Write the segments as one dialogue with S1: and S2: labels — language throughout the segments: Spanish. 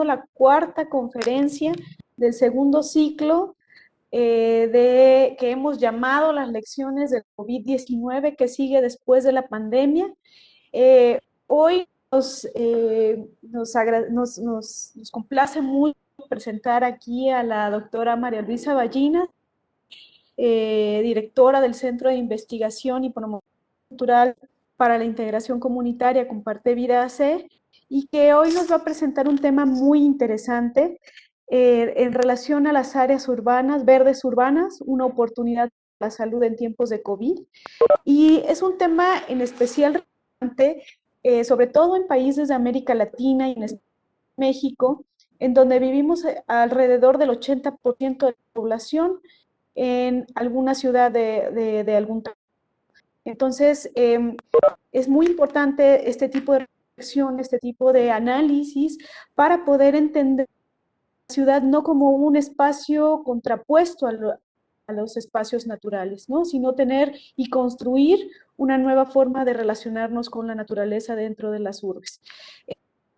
S1: la cuarta conferencia del segundo ciclo que hemos llamado las lecciones del COVID-19 que sigue después de la pandemia. Hoy nos complace mucho presentar aquí a la doctora María Luisa Ballinas, directora del Centro de Investigación y Promoción Cultural para la Integración Comunitaria Comparte Vida AC, y que hoy nos va a presentar un tema muy interesante en relación a las áreas urbanas, verdes urbanas, una oportunidad para la salud en tiempos de COVID. Y es un tema en especial relevante, sobre todo en países de América Latina y en México, en donde vivimos alrededor del 80% de la población en alguna ciudad de algún país. Entonces, es muy importante este tipo de reflexión, este tipo de análisis para poder entender la ciudad no como un espacio contrapuesto a los espacios naturales, ¿no? Sino tener y construir una nueva forma de relacionarnos con la naturaleza dentro de las urbes.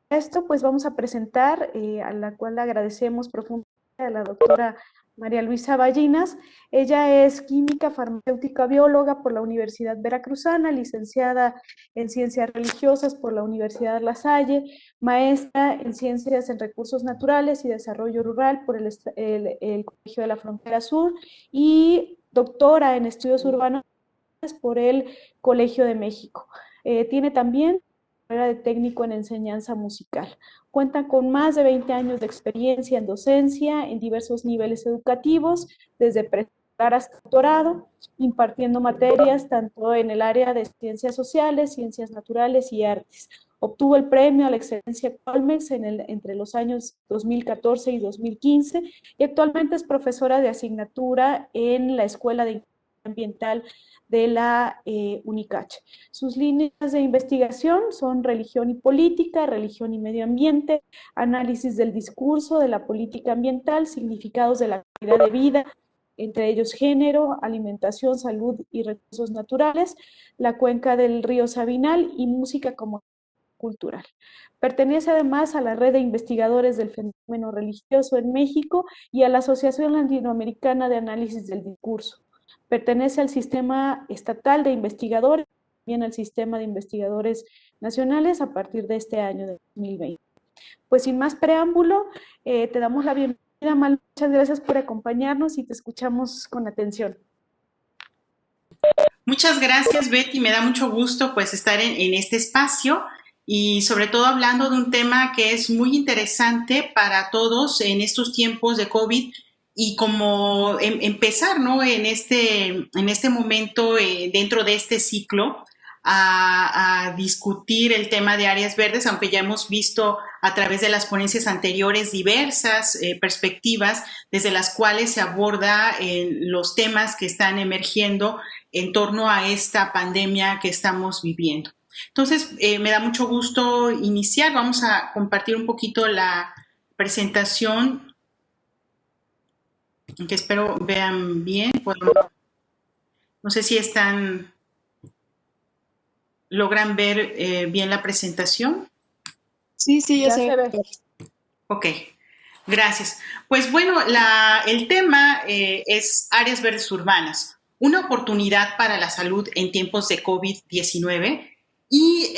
S1: Esto pues vamos a presentar, a la cual agradecemos profundamente a la doctora María Luisa Ballinas. Ella es química, farmacéutica, bióloga por la Universidad Veracruzana, licenciada en Ciencias Religiosas por la Universidad La Salle, maestra en Ciencias en Recursos Naturales y Desarrollo Rural por el Colegio de la Frontera Sur y doctora en Estudios Urbanos por el Colegio de México. Tiene también carrera de técnico en enseñanza musical. Cuenta con más de 20 años de experiencia en docencia en diversos niveles educativos, desde preescolar hasta doctorado, impartiendo materias tanto en el área de ciencias sociales, ciencias naturales y artes. Obtuvo el premio a la excelencia Colmex entre los años 2014 y 2015 y actualmente es profesora de asignatura en la Escuela de Ingeniería Ambiental de la UNICACH. Sus líneas de investigación son religión y política, religión y medio ambiente, análisis del discurso, de la política ambiental, significados de la calidad de vida, entre ellos género, alimentación, salud y recursos naturales, la cuenca del río Sabinal y música como cultural. Pertenece además a la red de investigadores del fenómeno religioso en México y a la Asociación Latinoamericana de Análisis del Discurso. Pertenece al sistema estatal de investigadores, también al sistema de investigadores nacionales a partir de este año de 2020. Pues sin más preámbulo, te damos la bienvenida, Mal. Muchas gracias por acompañarnos y te escuchamos con atención.
S2: Muchas gracias, Betty. Me da mucho gusto pues estar en este espacio y sobre todo hablando de un tema que es muy interesante para todos en estos tiempos de COVID y como empezar, ¿no? en este momento dentro de este ciclo a discutir el tema de áreas verdes, aunque ya hemos visto a través de las ponencias anteriores diversas perspectivas desde las cuales se aborda los temas que están emergiendo en torno a esta pandemia que estamos viviendo. Entonces, me da mucho gusto iniciar. Vamos a compartir un poquito la presentación, que espero vean bien. Bueno, no sé si logran ver bien la presentación.
S3: Sí, ya se ve.
S2: Ok, gracias. Pues bueno, el tema es áreas verdes urbanas, una oportunidad para la salud en tiempos de COVID-19. Y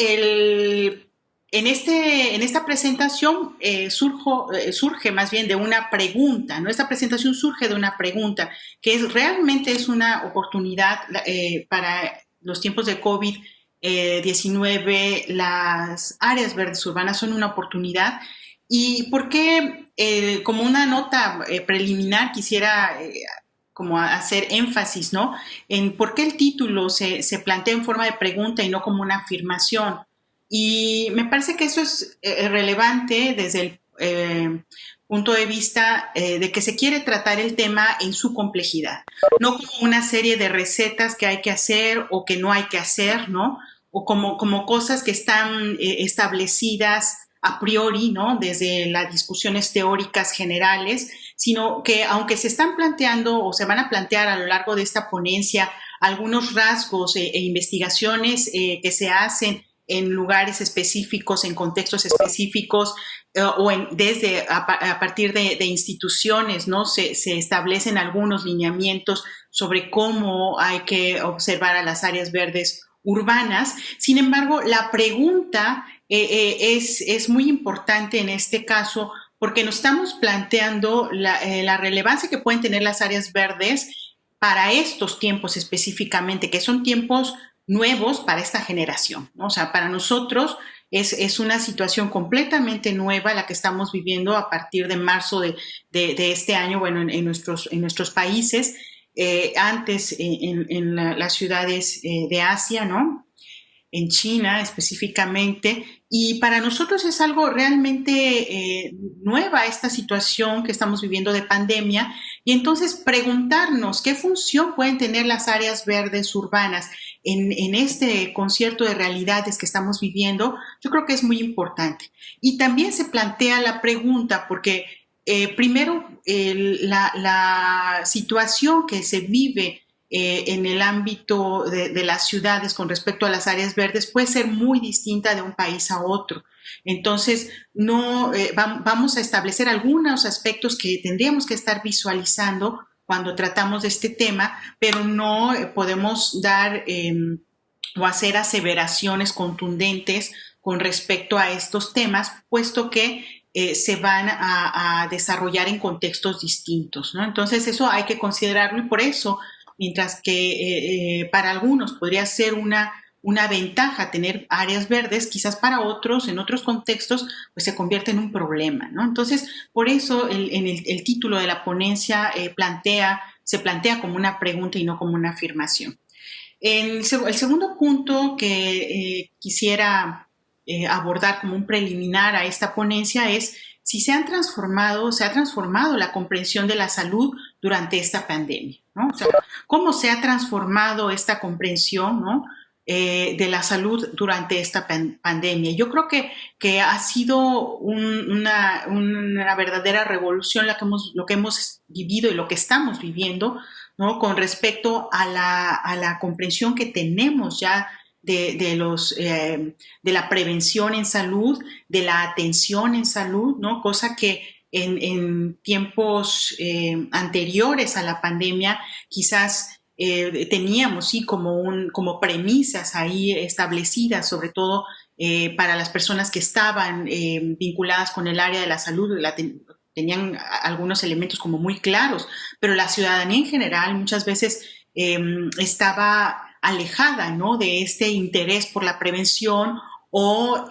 S2: en esta presentación surge más bien de una pregunta, ¿no? Esta presentación surge de una pregunta que realmente es una oportunidad para los tiempos de COVID-19, las áreas verdes urbanas son una oportunidad. ¿Y por qué, como una nota preliminar, quisiera como hacer énfasis, ¿no? En por qué el título se plantea en forma de pregunta y no como una afirmación? Y me parece que eso es relevante desde el punto de vista de que se quiere tratar el tema en su complejidad, no como una serie de recetas que hay que hacer o que no hay que hacer, ¿no? O como cosas que están establecidas a priori, ¿no? Desde las discusiones teóricas generales, sino que aunque se están planteando o se van a plantear a lo largo de esta ponencia algunos rasgos e investigaciones que se hacen en lugares específicos, en contextos específicos, desde a partir de instituciones, ¿no? Se establecen algunos lineamientos sobre cómo hay que observar a las áreas verdes urbanas. Sin embargo, la pregunta es muy importante en este caso porque nos estamos planteando la relevancia que pueden tener las áreas verdes para estos tiempos específicamente, que son tiempos nuevos para esta generación, ¿no? O sea, para nosotros es una situación completamente nueva la que estamos viviendo a partir de marzo de este año, bueno, en nuestros países, antes en las ciudades de Asia, ¿no? En China específicamente, y para nosotros es algo realmente nueva esta situación que estamos viviendo de pandemia, y entonces preguntarnos qué función pueden tener las áreas verdes urbanas en este concierto de realidades que estamos viviendo, yo creo que es muy importante. Y también se plantea la pregunta, porque primero la situación que se vive en el ámbito de las ciudades con respecto a las áreas verdes puede ser muy distinta de un país a otro. Entonces, vamos a establecer algunos aspectos que tendríamos que estar visualizando cuando tratamos de este tema, pero no podemos dar o hacer aseveraciones contundentes con respecto a estos temas, puesto que se van a desarrollar en contextos distintos, ¿no? Entonces, eso hay que considerarlo, y por eso, mientras que para algunos podría ser una ventaja tener áreas verdes, quizás para otros, en otros contextos, pues se convierte en un problema, ¿no? Entonces, por eso el título de la ponencia se plantea como una pregunta y no como una afirmación. El segundo punto que quisiera abordar como un preliminar a esta ponencia es si se ha transformado la comprensión de la salud durante esta pandemia, ¿no? O sea, cómo se ha transformado esta comprensión, ¿no? De la salud durante esta pandemia. Yo creo que ha sido una verdadera revolución lo que hemos vivido y lo que estamos viviendo, ¿no? Con respecto a la comprensión que tenemos ya de la prevención en salud, de la atención en salud, ¿no? Cosa que en tiempos anteriores a la pandemia quizás teníamos sí como premisas ahí establecidas, sobre todo para las personas que estaban vinculadas con el área de la salud, tenían algunos elementos como muy claros, pero la ciudadanía en general muchas veces estaba alejada, ¿no? De este interés por la prevención o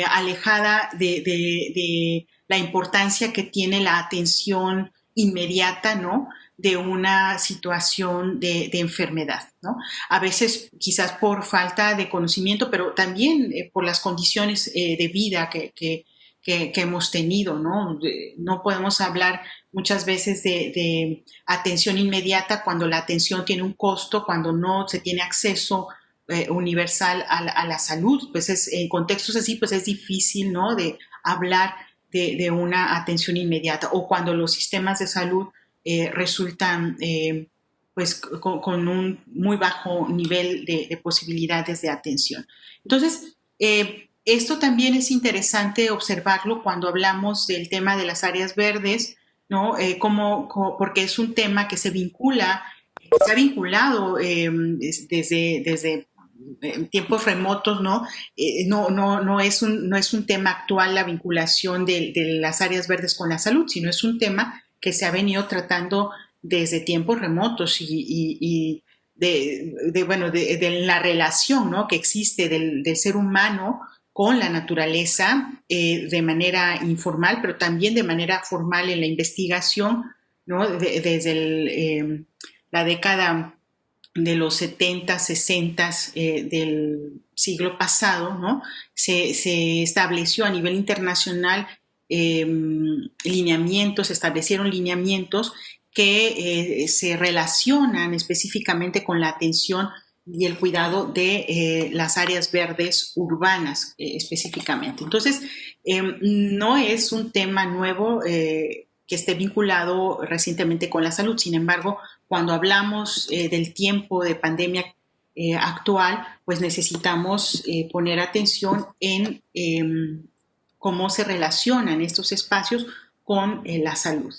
S2: alejada de la importancia que tiene la atención inmediata, ¿no? De una situación de enfermedad, ¿no? A veces quizás por falta de conocimiento, pero también por las condiciones de vida que hemos tenido, ¿no? No podemos hablar muchas veces de atención inmediata cuando la atención tiene un costo, cuando no se tiene acceso universal a la salud. Pues en contextos así, pues es difícil, ¿no? De hablar de una atención inmediata, o cuando los sistemas de salud resultan pues con un muy bajo nivel de posibilidades de atención. Entonces, esto también es interesante observarlo cuando hablamos del tema de las áreas verdes, ¿no? Porque es un tema que se ha vinculado desde tiempos remotos, ¿no? No es un tema actual la vinculación de las áreas verdes con la salud, sino es un tema que se ha venido tratando desde tiempos remotos y de la relación, ¿no? Que existe del ser humano con la naturaleza de manera informal, pero también de manera formal en la investigación, ¿no? Desde la década de los 70, 60 del siglo pasado, ¿no? Se estableció a nivel internacional establecieron lineamientos que se relacionan específicamente con la atención y el cuidado de las áreas verdes urbanas específicamente. Entonces, no es un tema nuevo que esté vinculado recientemente con la salud. Sin embargo, cuando hablamos del tiempo de pandemia actual, pues necesitamos poner atención en cómo se relacionan estos espacios con la salud.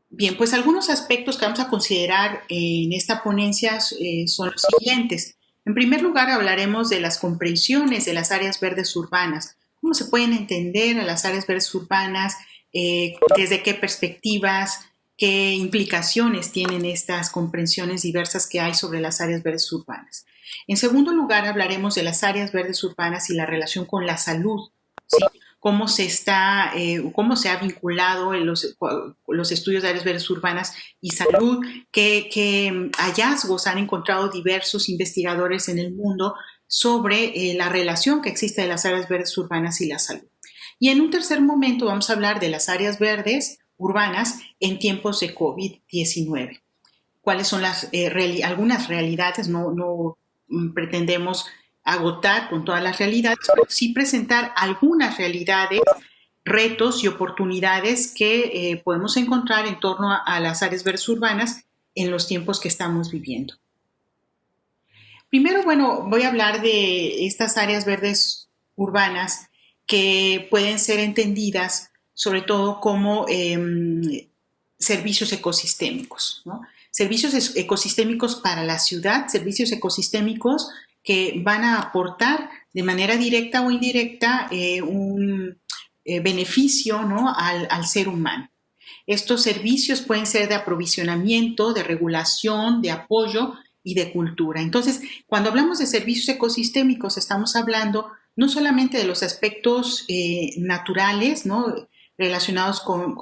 S2: Bien, pues algunos aspectos que vamos a considerar en esta ponencia son los siguientes. En primer lugar, hablaremos de las comprensiones de las áreas verdes urbanas. ¿Cómo se pueden entender a las áreas verdes urbanas? ¿Desde qué perspectivas? ¿Qué implicaciones tienen estas comprensiones diversas que hay sobre las áreas verdes urbanas? En segundo lugar, hablaremos de las áreas verdes urbanas y la relación con la salud, ¿sí? Cómo se ha vinculado en los estudios de áreas verdes urbanas y salud, qué hallazgos han encontrado diversos investigadores en el mundo sobre la relación que existe de las áreas verdes urbanas y la salud. Y en un tercer momento vamos a hablar de las áreas verdes urbanas en tiempos de COVID-19. ¿Cuáles son algunas realidades? No pretendemos agotar con todas las realidades, pero sí presentar algunas realidades, retos y oportunidades que podemos encontrar en torno a las áreas verdes urbanas en los tiempos que estamos viviendo. Primero, voy a hablar de estas áreas verdes urbanas que pueden ser entendidas sobre todo como servicios ecosistémicos, ¿no? Servicios ecosistémicos para la ciudad, servicios ecosistémicos que van a aportar de manera directa o indirecta un beneficio, ¿no?, al ser humano. Estos servicios pueden ser de aprovisionamiento, de regulación, de apoyo y de cultura. Entonces, cuando hablamos de servicios ecosistémicos, estamos hablando no solamente de los aspectos naturales, ¿no?, relacionados con,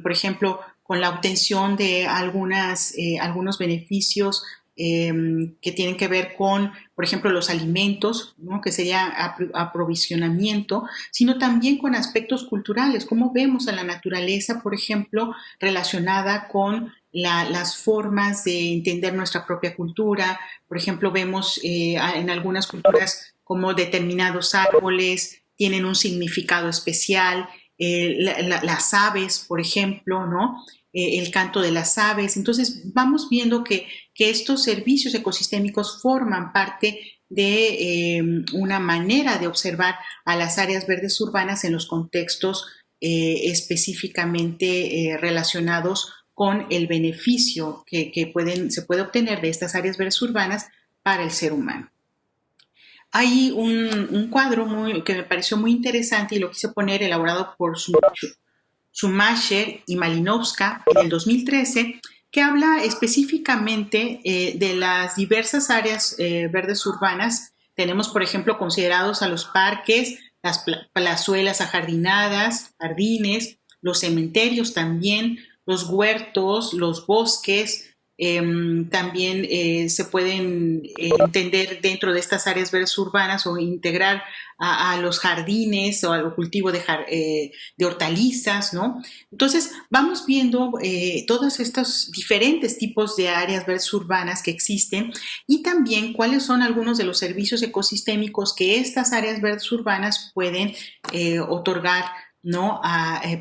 S2: por ejemplo, con la obtención de algunos beneficios que tienen que ver con, por ejemplo, los alimentos, ¿no?, que sería aprovisionamiento, sino también con aspectos culturales, como vemos a la naturaleza, por ejemplo, relacionada con las formas de entender nuestra propia cultura. Por ejemplo, vemos en algunas culturas como determinados árboles tienen un significado especial, las aves, por ejemplo, ¿no?, el canto de las aves. Entonces vamos viendo que estos servicios ecosistémicos forman parte de una manera de observar a las áreas verdes urbanas en los contextos específicamente relacionados con el beneficio que se puede obtener de estas áreas verdes urbanas para el ser humano. Hay un cuadro que me pareció muy interesante y lo quise poner, elaborado por Schumacher y Malinowska en el 2013, que habla específicamente de las diversas áreas verdes urbanas. Tenemos, por ejemplo, considerados a los parques, las plazuelas ajardinadas, jardines, los cementerios también, los huertos, los bosques. También se pueden entender dentro de estas áreas verdes urbanas o integrar a los jardines o al cultivo de hortalizas, ¿no? Entonces vamos viendo todos estos diferentes tipos de áreas verdes urbanas que existen y también cuáles son algunos de los servicios ecosistémicos que estas áreas verdes urbanas pueden otorgar, ¿no?,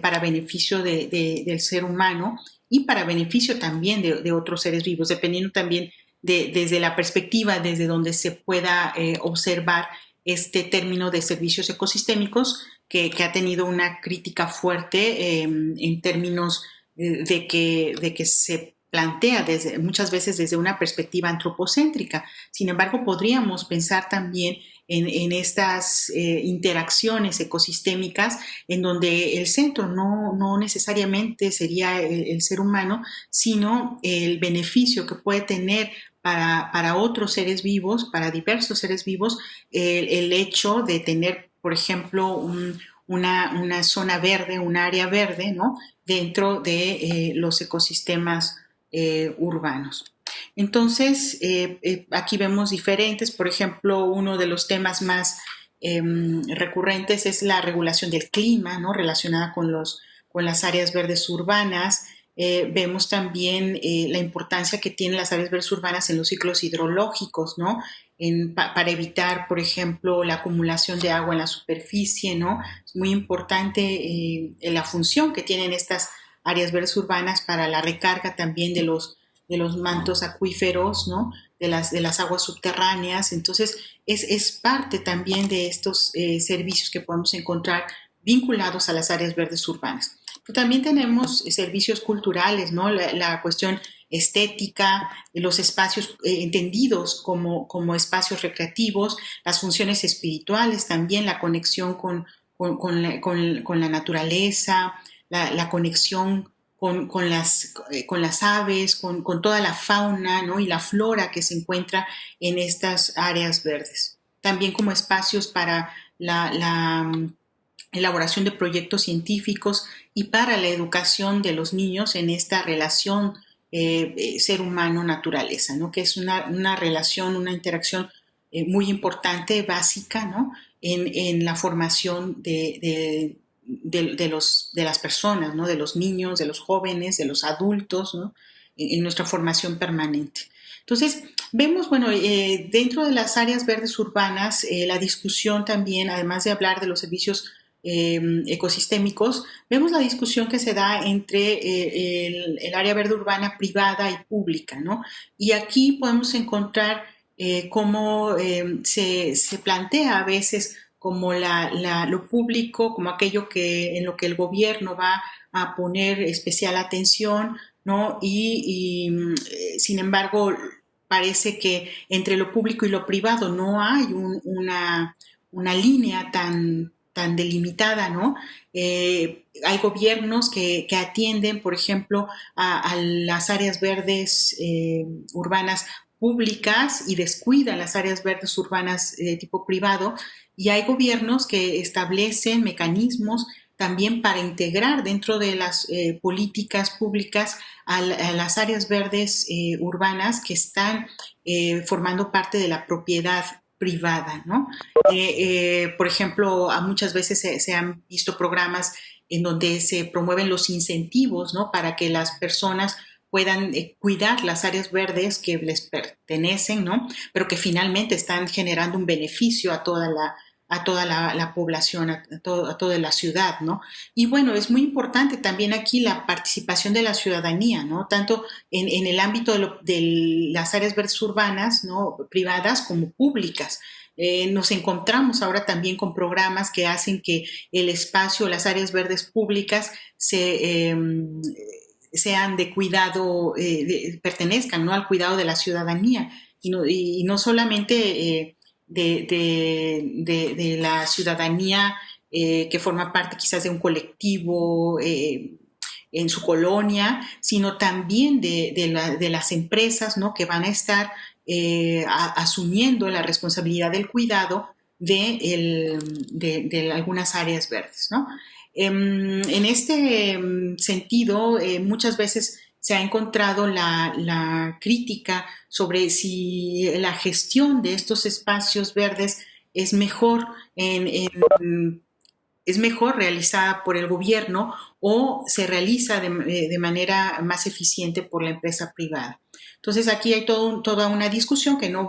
S2: para beneficio del ser humano y para beneficio también de otros seres vivos, dependiendo también desde la perspectiva desde donde se pueda observar este término de servicios ecosistémicos que ha tenido una crítica fuerte en términos de que se plantea muchas veces desde una perspectiva antropocéntrica. Sin embargo, podríamos pensar también en estas interacciones ecosistémicas en donde el centro no necesariamente sería el ser humano, sino el beneficio que puede tener para otros seres vivos, para diversos seres vivos, el hecho de tener, por ejemplo, una zona verde, un área verde, ¿no?, dentro de los ecosistemas urbanos. Entonces, aquí vemos diferentes, por ejemplo, uno de los temas más recurrentes es la regulación del clima, ¿no?, relacionada con las áreas verdes urbanas. Vemos también la importancia que tienen las áreas verdes urbanas en los ciclos hidrológicos, ¿no?, para evitar, por ejemplo, la acumulación de agua en la superficie, ¿no? Es muy importante la función que tienen estas áreas verdes urbanas para la recarga también de los mantos acuíferos, ¿no?, de las aguas subterráneas. Entonces, es parte también de estos servicios que podemos encontrar vinculados a las áreas verdes urbanas. Pero también tenemos servicios culturales, ¿no? La cuestión estética, los espacios entendidos como espacios recreativos, las funciones espirituales también, la conexión con la naturaleza, la conexión con las aves, con toda la fauna, ¿no? Y la flora que se encuentra en estas áreas verdes. También como espacios para la elaboración de proyectos científicos y para la educación de los niños en esta relación ser humano-naturaleza, ¿no? Que es una relación, una interacción muy importante, básica, ¿no? En la formación de las personas, ¿no? De los niños, de los jóvenes, de los adultos, ¿no? En nuestra formación permanente. Entonces, vemos, bueno, dentro de las áreas verdes urbanas, la discusión también, además de hablar de los servicios ecosistémicos, vemos la discusión que se da entre el área verde urbana privada y pública, ¿no? Y aquí podemos encontrar cómo se plantea a veces como lo público, como aquello en lo que el gobierno va a poner especial atención, ¿no? Y sin embargo, parece que entre lo público y lo privado no hay una línea tan delimitada, ¿no? Hay gobiernos que atienden, por ejemplo, a las áreas verdes urbanas públicas y descuidan las áreas verdes urbanas de tipo privado, y hay gobiernos que establecen mecanismos también para integrar dentro de las políticas públicas a las áreas verdes urbanas que están formando parte de la propiedad privada, ¿no? Por ejemplo, muchas veces se han visto programas en donde se promueven los incentivos, ¿no? Para que las personas puedan cuidar las áreas verdes que les pertenecen, ¿no? Pero que finalmente están generando un beneficio a toda la población, a toda la ciudad, ¿no? Y bueno, es muy importante también aquí la participación de la ciudadanía, ¿no? Tanto en el ámbito de las áreas verdes urbanas, ¿no? Privadas como públicas. Nos encontramos ahora también con programas que hacen que el espacio, las áreas verdes públicas sean de cuidado, pertenezcan, ¿no? Al cuidado de la ciudadanía y no solamente de la ciudadanía que forma parte quizás de un colectivo en su colonia, sino también de las empresas, ¿no? Que van a estar asumiendo la responsabilidad del cuidado de algunas áreas verdes, ¿no? En este sentido, muchas veces se ha encontrado la crítica sobre si la gestión de estos espacios verdes es mejor realizada por el gobierno o se realiza de manera más eficiente por la empresa privada. Entonces aquí hay toda una discusión que a la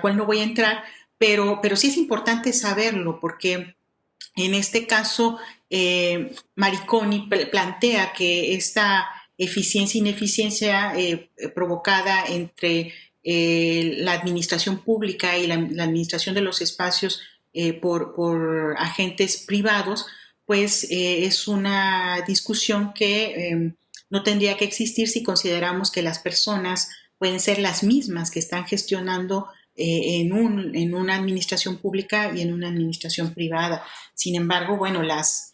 S2: cual no voy a entrar, pero sí es importante saberlo porque en este caso Marconi plantea que esta eficiencia-ineficiencia provocada entre la administración pública y la administración de los espacios por agentes privados, pues es una discusión que no tendría que existir si consideramos que las personas pueden ser las mismas que están gestionando en una administración pública y en una administración privada. Sin embargo, bueno, las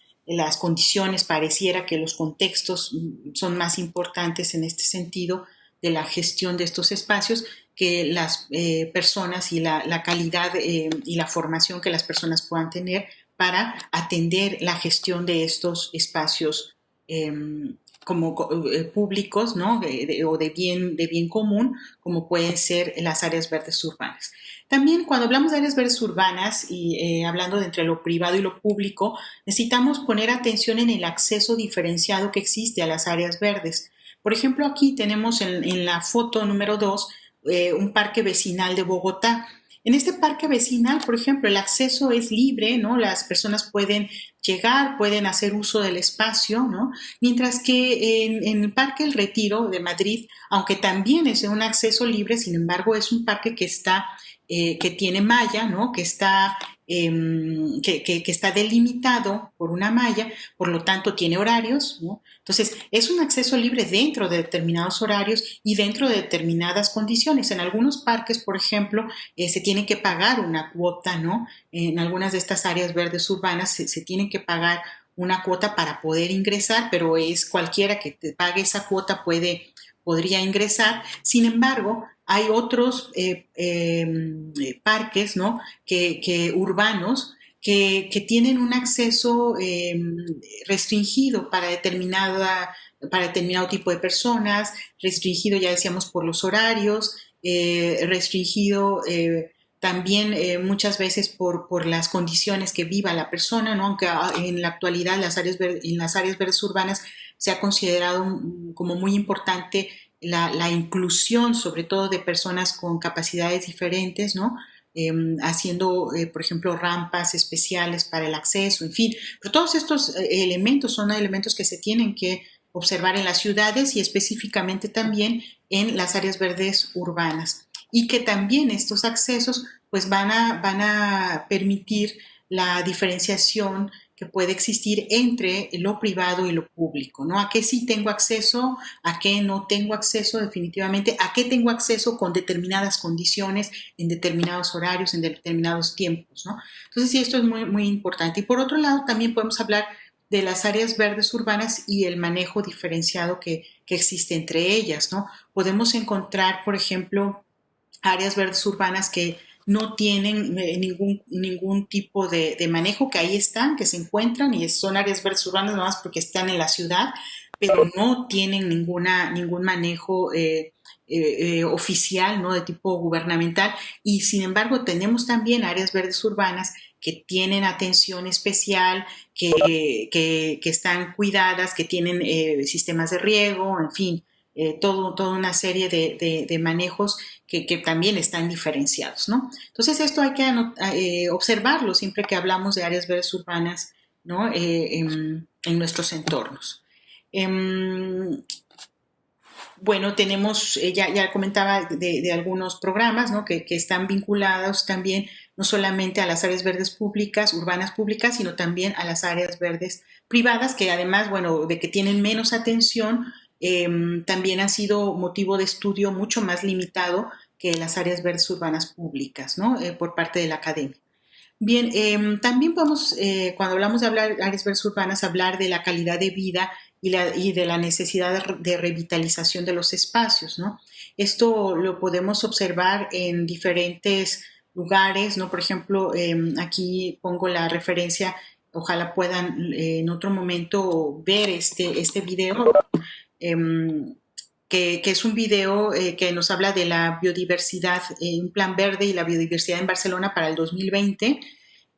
S2: condiciones, pareciera que los contextos son más importantes en este sentido de la gestión de estos espacios que las personas y la calidad y la formación que las personas puedan tener para atender la gestión de estos espacios públicos, ¿no? O de bien común, como pueden ser las áreas verdes urbanas. También cuando hablamos de áreas verdes urbanas y hablando de entre lo privado y lo público, necesitamos poner atención en el acceso diferenciado que existe a las áreas verdes. Por ejemplo, aquí tenemos en la foto número 2 un parque vecinal de Bogotá. En este parque vecinal, por ejemplo, el acceso es libre, ¿no? Las personas pueden llegar, pueden hacer uso del espacio, ¿no? Mientras que en el Parque El Retiro de Madrid, aunque también es un acceso libre, sin embargo, es un parque que tiene malla, ¿no? Que está delimitado por una malla, por lo tanto tiene horarios, ¿no? Entonces, es un acceso libre dentro de determinados horarios y dentro de determinadas condiciones. En algunos parques, por ejemplo, se tiene que pagar una cuota, ¿no? En algunas de estas áreas verdes urbanas se tiene que pagar una cuota para poder ingresar, pero es cualquiera que te pague esa cuota podría ingresar. Sin embargo, hay otros parques, ¿no? Urbanos que tienen un acceso restringido para determinado tipo de personas, restringido, ya decíamos, por los horarios, restringido también muchas veces por las condiciones que viva la persona, ¿no? Aunque en la actualidad en las áreas verdes urbanas se ha considerado como muy importante la inclusión, sobre todo de personas con capacidades diferentes, ¿no? Haciendo, por ejemplo, rampas especiales para el acceso, en fin. Pero todos estos elementos son elementos que se tienen que observar en las ciudades y específicamente también en las áreas verdes urbanas. Y que también estos accesos pues van a permitir la diferenciación que puede existir entre lo privado y lo público, ¿no? ¿A qué sí tengo acceso? ¿A qué no tengo acceso definitivamente? ¿A qué tengo acceso con determinadas condiciones, en determinados horarios, en determinados tiempos, ¿no? Entonces, sí, esto es muy, muy importante. Y por otro lado, también podemos hablar de las áreas verdes urbanas y el manejo diferenciado que existe entre ellas, ¿no? Podemos encontrar, por ejemplo, áreas verdes urbanas que no tienen ningún tipo de manejo, que ahí están, que se encuentran y son áreas verdes urbanas nomás porque están en la ciudad, pero no tienen ningún manejo oficial, ¿no? De tipo gubernamental. Y sin embargo tenemos también áreas verdes urbanas que tienen atención especial, que están cuidadas, que tienen sistemas de riego, en fin, toda una serie de manejos que también están diferenciados, ¿no? Entonces esto hay que observarlo siempre que hablamos de áreas verdes urbanas, ¿no? En nuestros entornos. Bueno, tenemos, ya comentaba de algunos programas, ¿no? que están vinculados también no solamente a las áreas verdes públicas, urbanas públicas, sino también a las áreas verdes privadas, que además, bueno, de que tienen menos atención, también han sido motivo de estudio mucho más limitado que las áreas verdes urbanas públicas, ¿no? Por parte de la academia. Bien, también podemos, cuando hablamos de áreas verdes urbanas, hablar de la calidad de vida y de la necesidad de revitalización de los espacios, ¿no? Esto lo podemos observar en diferentes lugares, ¿no? Por ejemplo, aquí pongo la referencia, ojalá puedan en otro momento ver este video, que es un video que nos habla de la biodiversidad, un plan verde y la biodiversidad en Barcelona para el 2020.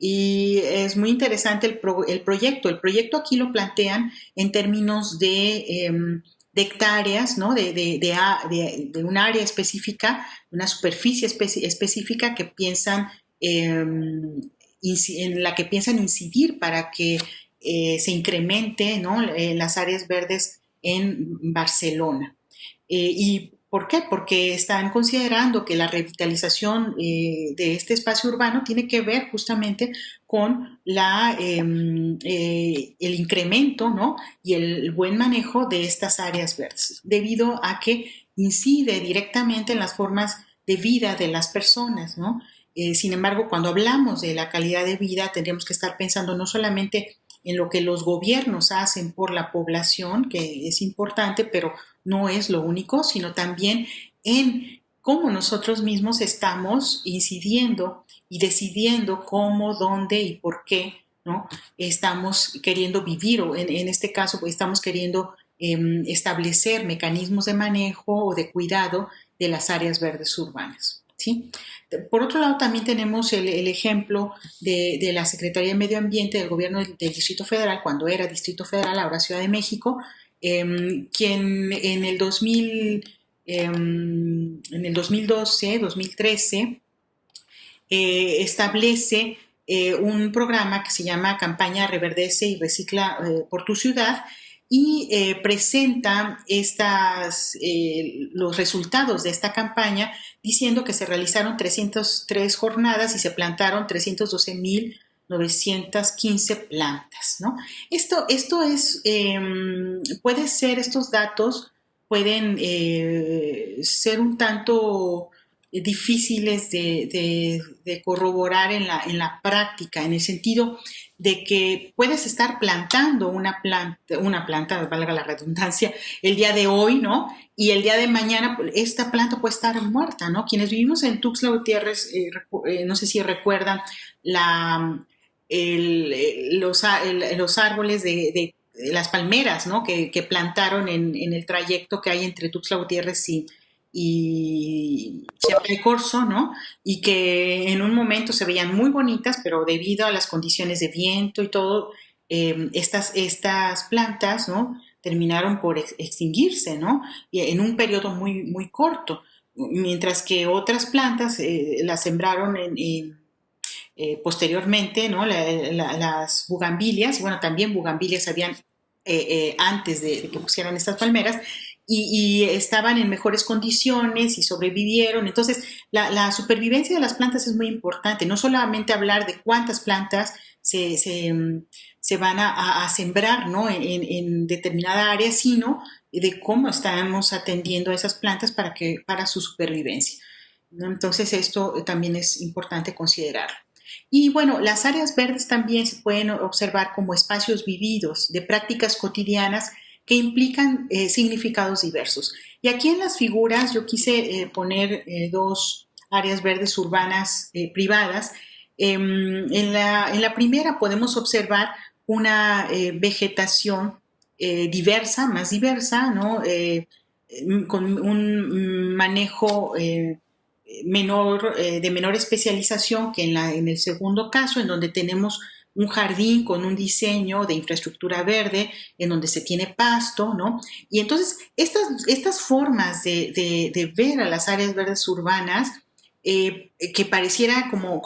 S2: Y es muy interesante el proyecto. El proyecto aquí lo plantean en términos de hectáreas, ¿no? De un área específica, una superficie específica que piensan, en la que piensan incidir para que se incremente, ¿no? Las áreas verdes en Barcelona. ¿Y por qué? Porque están considerando que la revitalización de este espacio urbano tiene que ver justamente con el incremento, ¿no? Y el buen manejo de estas áreas verdes, debido a que incide directamente en las formas de vida de las personas, ¿no? Sin embargo, cuando hablamos de la calidad de vida, tendríamos que estar pensando no solamente en lo que los gobiernos hacen por la población, que es importante, pero no es lo único, sino también en cómo nosotros mismos estamos incidiendo y decidiendo cómo, dónde y por qué, ¿no? Estamos queriendo vivir, o en este caso pues, estamos queriendo establecer mecanismos de manejo o de cuidado de las áreas verdes urbanas, ¿sí? Por otro lado, también tenemos el ejemplo de la Secretaría de Medio Ambiente del Gobierno del Distrito Federal, cuando era Distrito Federal, ahora Ciudad de México, quien en el 2012, 2013, establece un programa que se llama Campaña Reverdece y Recicla por tu Ciudad, y presenta los resultados de esta campaña diciendo que se realizaron 303 jornadas y se plantaron 312,915 plantas, ¿no? Esto es, estos datos pueden ser un tanto difíciles de corroborar en la práctica, en el sentido de que puedes estar plantando una planta, valga la redundancia, el día de hoy, ¿no? Y el día de mañana esta planta puede estar muerta, ¿no? Quienes vivimos en Tuxtla Gutiérrez, no sé si recuerdan los árboles de las palmeras, ¿no? Que plantaron en el trayecto que hay entre Tuxtla Gutiérrez y Chiapa de Corzo, ¿no? Y que en un momento se veían muy bonitas, pero debido a las condiciones de viento y todo, estas plantas, ¿no? Terminaron por extinguirse, ¿no? Y en un periodo muy, muy corto, mientras que otras plantas las sembraron posteriormente, ¿no? Las bugambilias, bueno, también bugambilias habían antes de que pusieran estas palmeras, y estaban en mejores condiciones y sobrevivieron. Entonces, la supervivencia de las plantas es muy importante. No solamente hablar de cuántas plantas se van a sembrar, ¿no? en determinada área, sino de cómo estamos atendiendo a esas plantas para su supervivencia, ¿no? Entonces, esto también es importante considerar. Y bueno, las áreas verdes también se pueden observar como espacios vividos de prácticas cotidianas que implican significados diversos. Y aquí en las figuras yo quise poner dos áreas verdes urbanas privadas. En la primera podemos observar una vegetación diversa, más diversa, ¿no? Con un manejo de menor especialización que en el segundo caso, en donde tenemos un jardín con un diseño de infraestructura verde, en donde se tiene pasto, ¿no? Y entonces estas formas de ver a las áreas verdes urbanas, que pareciera como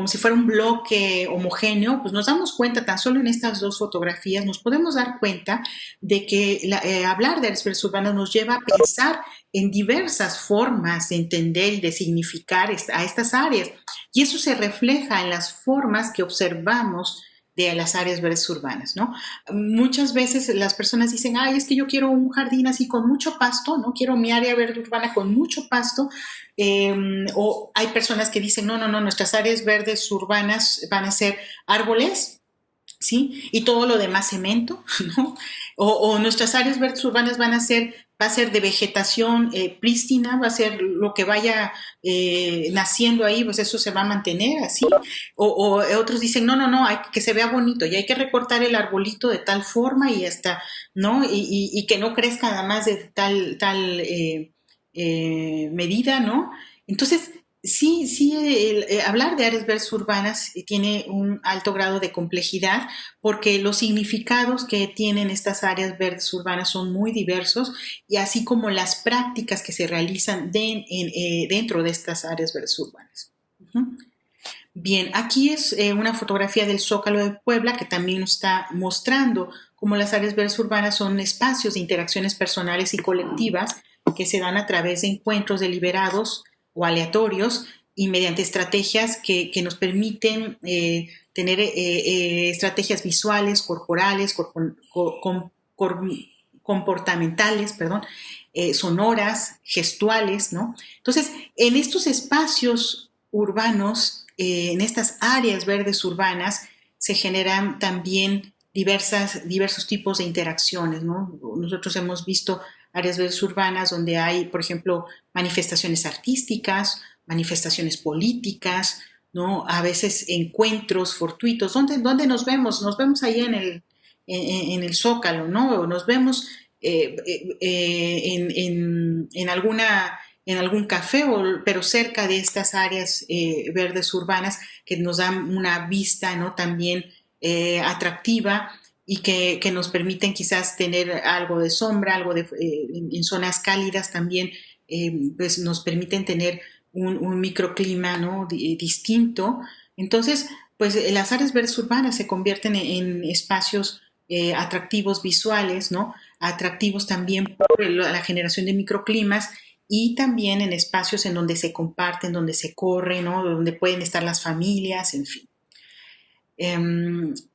S2: si fuera un bloque homogéneo, pues nos damos cuenta, tan solo en estas dos fotografías, nos podemos dar cuenta de que hablar de áreas verdes urbanas nos lleva a pensar en diversas formas de entender y de significar a estas áreas. Y eso se refleja en las formas que observamos de las áreas verdes urbanas, ¿no? Muchas veces las personas dicen, ay, es que yo quiero un jardín así con mucho pasto, ¿no? Quiero mi área verde urbana con mucho pasto. O hay personas que dicen, no, nuestras áreas verdes urbanas van a ser árboles, ¿sí? Y todo lo demás cemento, ¿no? O nuestras áreas verdes urbanas va a ser de vegetación prístina, va a ser lo que vaya naciendo ahí, pues eso se va a mantener así. O otros dicen, no, hay que se vea bonito y hay que recortar el arbolito de tal forma y hasta, ¿no? Y que no crezca nada más de tal medida, ¿no? Entonces, sí, hablar de áreas verdes urbanas tiene un alto grado de complejidad porque los significados que tienen estas áreas verdes urbanas son muy diversos, y así como las prácticas que se realizan dentro de estas áreas verdes urbanas. Bien, aquí es una fotografía del Zócalo de Puebla que también nos está mostrando cómo las áreas verdes urbanas son espacios de interacciones personales y colectivas que se dan a través de encuentros deliberados o aleatorios y mediante estrategias que nos permiten tener estrategias visuales, corporales, comportamentales, sonoras, gestuales, ¿no? Entonces, en estos espacios urbanos, en estas áreas verdes urbanas, se generan también diversos tipos de interacciones, ¿no? Nosotros hemos visto áreas verdes urbanas donde hay, por ejemplo, manifestaciones artísticas, manifestaciones políticas, ¿no? A veces encuentros fortuitos. ¿Dónde nos vemos? Nos vemos ahí en el Zócalo, ¿no? O nos vemos en algún café, pero cerca de estas áreas verdes urbanas que nos dan una vista, ¿no? También atractiva, y que nos permiten quizás tener algo de sombra, en zonas cálidas también, pues nos permiten tener un microclima, ¿no? distinto. Entonces, pues las áreas verdes urbanas se convierten en espacios atractivos visuales, ¿no? Atractivos también por la generación de microclimas y también en espacios en donde se comparten, donde se corre, ¿no? Donde pueden estar las familias, en fin.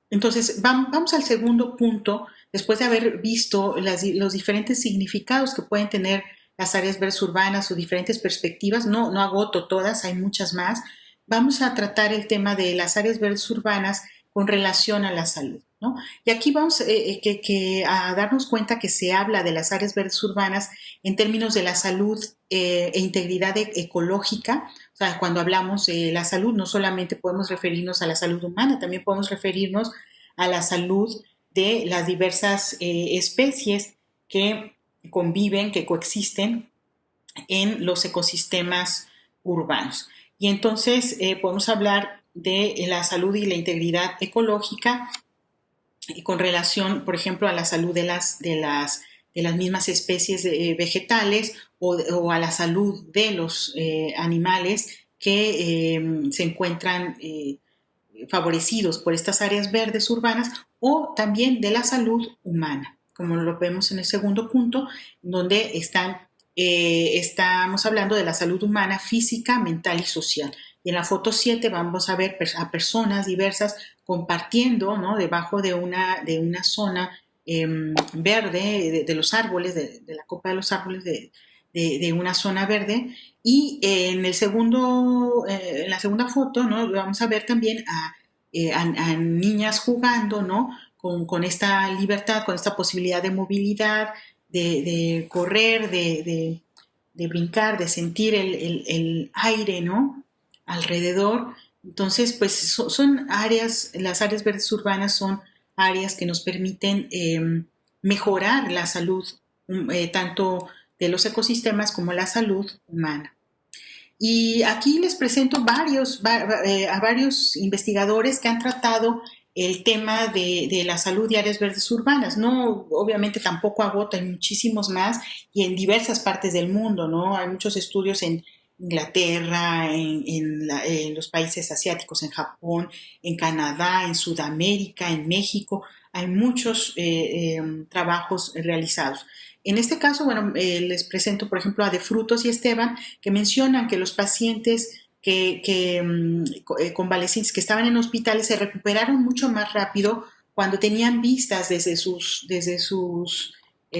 S2: Entonces, vamos al segundo punto, después de haber visto los diferentes significados que pueden tener las áreas verdes urbanas o diferentes perspectivas. No agoto todas, hay muchas más. Vamos a tratar el tema de las áreas verdes urbanas con relación a la salud, ¿no? Y aquí vamos a darnos cuenta que se habla de las áreas verdes urbanas en términos de la salud e integridad ecológica. O sea, cuando hablamos de la salud, no solamente podemos referirnos a la salud humana, también podemos referirnos a la salud de las diversas especies que conviven, que coexisten en los ecosistemas urbanos. Y entonces podemos hablar de la salud y la integridad ecológica y con relación, por ejemplo, a la salud de las mismas especies vegetales o a la salud de los animales que se encuentran favorecidos por estas áreas verdes urbanas, o también de la salud humana, como lo vemos en el segundo punto, donde estamos hablando de la salud humana física, mental y social. Y en la foto 7 vamos a ver a personas diversas compartiendo, ¿no? Debajo de una zona verde de los árboles, de la copa de los árboles de una zona verde. Y en la segunda foto, ¿no? Vamos a ver también a niñas jugando, ¿no? Con esta libertad, con esta posibilidad de movilidad, de correr, de brincar, de sentir el aire, ¿no? Alrededor. Entonces, pues son áreas, las áreas verdes urbanas son áreas que nos permiten mejorar la salud, tanto de los ecosistemas como la salud humana. Y aquí les presento a varios investigadores que han tratado el tema de la salud y áreas verdes urbanas. No, obviamente tampoco agoto, hay muchísimos más y en diversas partes del mundo, ¿no? Hay muchos estudios en Inglaterra, en los países asiáticos, en Japón, en Canadá, en Sudamérica, en México. Hay muchos trabajos realizados. En este caso, bueno, les presento, por ejemplo, a De Frutos y Esteban, que mencionan que los pacientes convalecientes que estaban en hospitales se recuperaron mucho más rápido cuando tenían vistas desde sus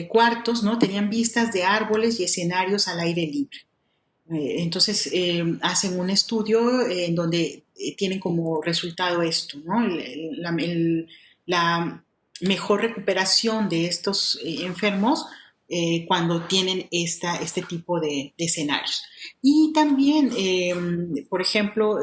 S2: cuartos, ¿no? Tenían vistas de árboles y escenarios al aire libre. Entonces hacen un estudio en donde tienen como resultado esto, ¿no? La mejor recuperación de estos enfermos cuando tienen este tipo de escenarios. Y también, por ejemplo,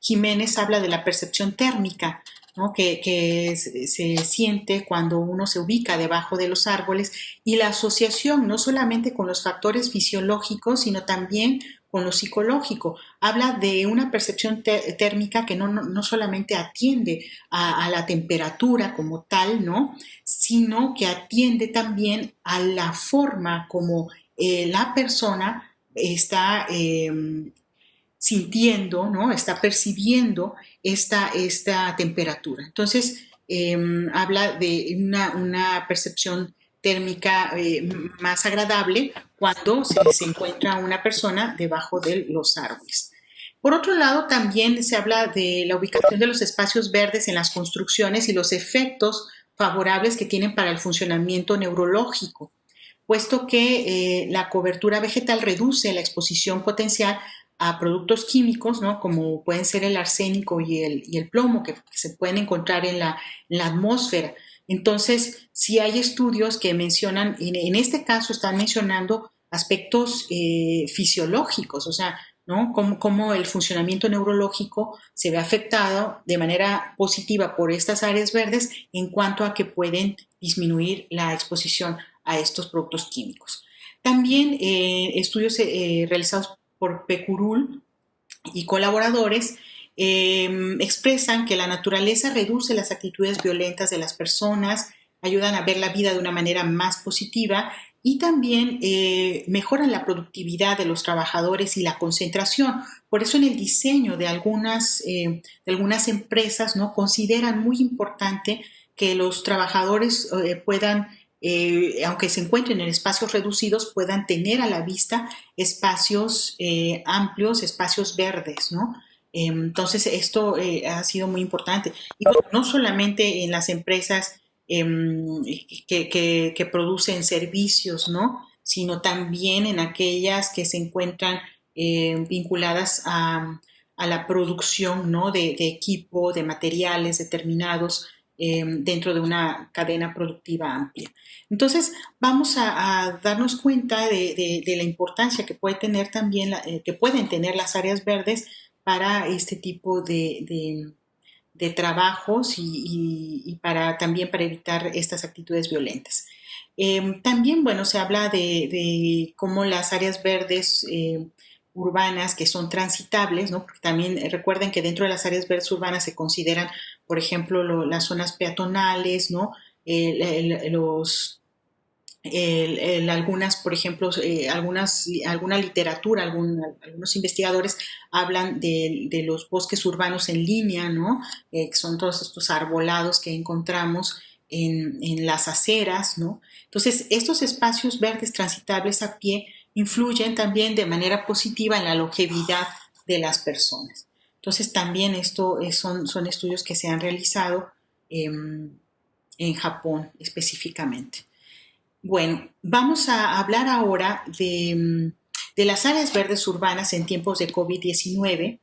S2: Jiménez habla de la percepción térmica, ¿no? que se siente cuando uno se ubica debajo de los árboles, y la asociación no solamente con los factores fisiológicos, sino también con lo psicológico. Habla de una percepción térmica que no solamente atiende a la temperatura como tal, ¿no? Sino que atiende también a la forma como la persona está sintiendo, ¿no? Está percibiendo esta temperatura. Entonces, habla de una percepción térmica más agradable cuando se encuentra una persona debajo de los árboles. Por otro lado, también se habla de la ubicación de los espacios verdes en las construcciones y los efectos favorables que tienen para el funcionamiento neurológico, puesto que la cobertura vegetal reduce la exposición potencial a productos químicos, ¿no? Como pueden ser el arsénico y el plomo, que se pueden encontrar en la atmósfera. Entonces, sí hay estudios que mencionan, en este caso están mencionando aspectos fisiológicos, o sea, ¿no? Cómo el funcionamiento neurológico se ve afectado de manera positiva por estas áreas verdes en cuanto a que pueden disminuir la exposición a estos productos químicos. También estudios realizados por Pecurul y colaboradores expresan que la naturaleza reduce las actitudes violentas de las personas, ayudan a ver la vida de una manera más positiva y también mejoran la productividad de los trabajadores y la concentración. Por eso en el diseño de algunas empresas, ¿no?, consideran muy importante que los trabajadores puedan, aunque se encuentren en espacios reducidos, puedan tener a la vista espacios amplios, espacios verdes, ¿no? Entonces, esto ha sido muy importante. Y bueno, no solamente en las empresas que producen servicios, ¿no?, sino también en aquellas que se encuentran vinculadas a la producción, ¿no?, de equipo, de materiales determinados dentro de una cadena productiva amplia. Entonces, vamos a darnos cuenta de la importancia que puede tener también, que pueden tener las áreas verdes para este tipo de trabajos y también para evitar estas actitudes violentas. También, bueno, se habla de cómo las áreas verdes urbanas que son transitables, ¿no? Porque también recuerden que dentro de las áreas verdes urbanas se consideran, por ejemplo, las zonas peatonales, ¿no? Algunas, por ejemplo, alguna literatura, algunos investigadores hablan de los bosques urbanos en línea, ¿no? Que son todos estos arbolados que encontramos en las aceras, ¿no? Entonces, estos espacios verdes transitables a pie influyen también de manera positiva en la longevidad de las personas. Entonces, también esto son estudios que se han realizado en Japón específicamente. Bueno, vamos a hablar ahora de las áreas verdes urbanas en tiempos de COVID-19,